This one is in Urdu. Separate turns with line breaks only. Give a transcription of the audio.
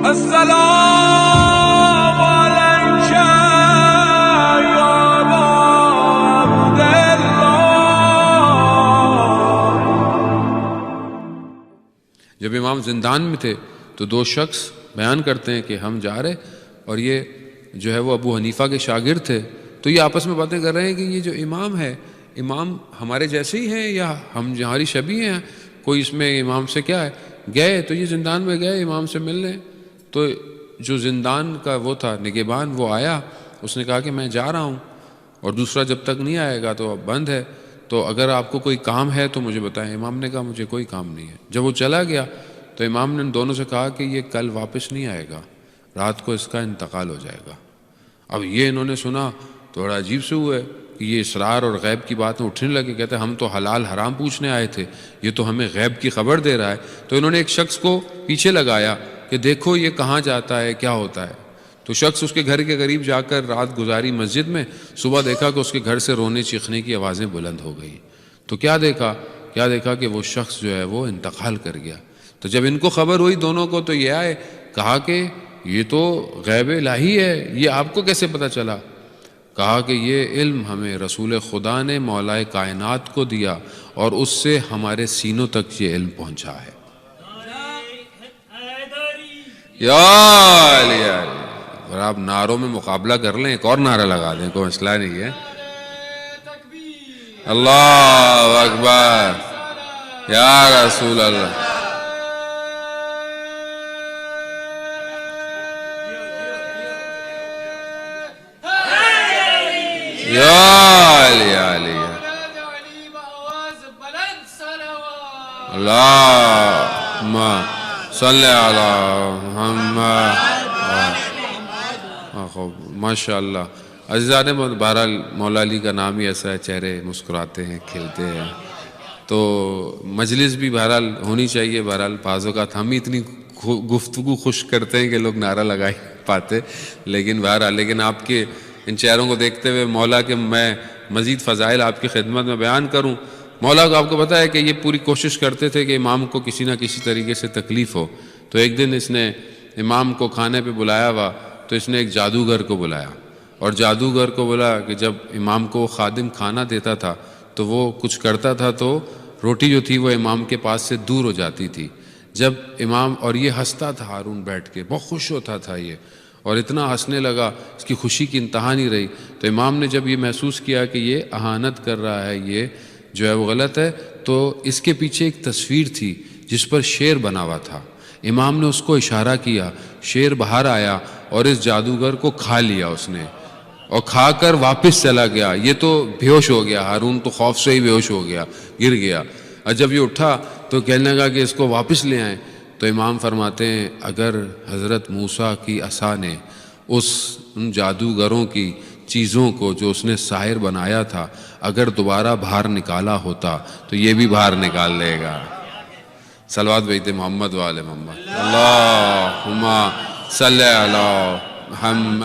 السلام علیک یا ابا عبداللہ۔
جب امام زندان میں تھے تو دو شخص بیان کرتے ہیں کہ ہم جا رہے، اور یہ جو ہے وہ ابو حنیفہ کے شاگرد تھے، تو یہ آپس میں باتیں کر رہے ہیں کہ یہ جو امام ہے، امام ہمارے جیسے ہی ہیں یا ہم ہماری شبیہ ہیں، کوئی اس میں امام سے کیا ہے۔ گئے تو یہ زندان میں گئے امام سے ملنے، تو جو زندان کا وہ تھا نگہبان، وہ آیا، اس نے کہا کہ میں جا رہا ہوں اور دوسرا جب تک نہیں آئے گا تو اب بند ہے، تو اگر آپ کو کوئی کام ہے تو مجھے بتائیں۔ امام نے کہا مجھے کوئی کام نہیں ہے۔ جب وہ چلا گیا تو امام نے ان دونوں سے کہا کہ یہ کل واپس نہیں آئے گا، رات کو اس کا انتقال ہو جائے گا۔ اب یہ انہوں نے سنا تو بڑا عجیب سے ہوئے کہ یہ اسرار اور غیب کی باتیں اٹھنے لگے، کہتے ہم تو حلال حرام پوچھنے آئے تھے، یہ تو ہمیں غیب کی خبر دے رہا ہے۔ تو انہوں نے ایک شخص کو پیچھے لگایا کہ دیکھو یہ کہاں جاتا ہے، کیا ہوتا ہے۔ تو شخص اس کے گھر کے قریب جا کر رات گزاری مسجد میں، صبح دیکھا کہ اس کے گھر سے رونے چیخنے کی آوازیں بلند ہو گئی۔ تو کیا دیکھا کہ وہ شخص جو ہے وہ انتقال کر گیا۔ تو جب ان کو خبر ہوئی دونوں کو تو یہ آئے، کہا کہ یہ تو غیب الہی ہے، یہ آپ کو کیسے پتہ چلا؟ کہا کہ یہ علم ہمیں رسول خدا نے مولا کائنات کو دیا اور اس سے ہمارے سینوں تک یہ علم پہنچا ہے۔ یا علی علی، اور آپ نعروں میں مقابلہ کر لیں، ایک اور نعرہ لگا دیں، کوئی مسئلہ نہیں ہے۔ اللہ اکبر یا رسول اللہ۔ یا علی علی، اللہم صلی علی محمد۔ ماشاءاللہ عزیزان، بہرحال مولا علی کا نام ہی ایسا ہے، چہرے مسکراتے ہیں، کھلتے ہیں، تو مجلس بھی بہرحال ہونی چاہیے۔ بہرحال بعض اوقات ہم ہی اتنی گفتگو خوش کرتے ہیں کہ لوگ نعرہ لگا ہی پاتے، لیکن بہرحال آپ کے ان چہروں کو دیکھتے ہوئے مولا کے میں مزید فضائل آپ کی خدمت میں بیان کروں۔ مولا کو آپ کو پتہ ہے کہ یہ پوری کوشش کرتے تھے کہ امام کو کسی نہ کسی طریقے سے تکلیف ہو۔ تو ایک دن اس نے امام کو کھانے پہ بلایا ہوا، تو اس نے ایک جادوگر کو بلایا، اور جادوگر کو بولا کہ جب امام کو خادم کھانا دیتا تھا تو وہ کچھ کرتا تھا تو روٹی جو تھی وہ امام کے پاس سے دور ہو جاتی تھی۔ جب امام، اور یہ ہنستا تھا ہارون بیٹھ کے، بہت خوش ہوتا تھا یہ، اور اتنا ہنسنے لگا، اس کی خوشی کی انتہا نہیں رہی۔ تو امام نے جب یہ محسوس کیا کہ یہ اہانت کر رہا ہے، یہ جو ہے وہ غلط ہے، تو اس کے پیچھے ایک تصویر تھی جس پر شیر بنا ہوا تھا۔ امام نے اس کو اشارہ کیا، شیر باہر آیا اور اس جادوگر کو کھا لیا اس نے، اور کھا کر واپس چلا گیا۔ یہ تو بے ہوش ہو گیا، ہارون تو خوف سے ہی بے ہوش ہو گیا، گر گیا۔ اور جب یہ اٹھا تو کہنے لگا کہ اس کو واپس لے آئیں۔ تو امام فرماتے ہیں اگر حضرت موسیٰ کی عصا نے ان جادوگروں کی چیزوں کو جو اس نے ساحر بنایا تھا اگر دوبارہ باہر نکالا ہوتا تو یہ بھی باہر نکال لے گا۔ صلوات بیت محمد و آل محمد۔ اللہم صلی علی محمد۔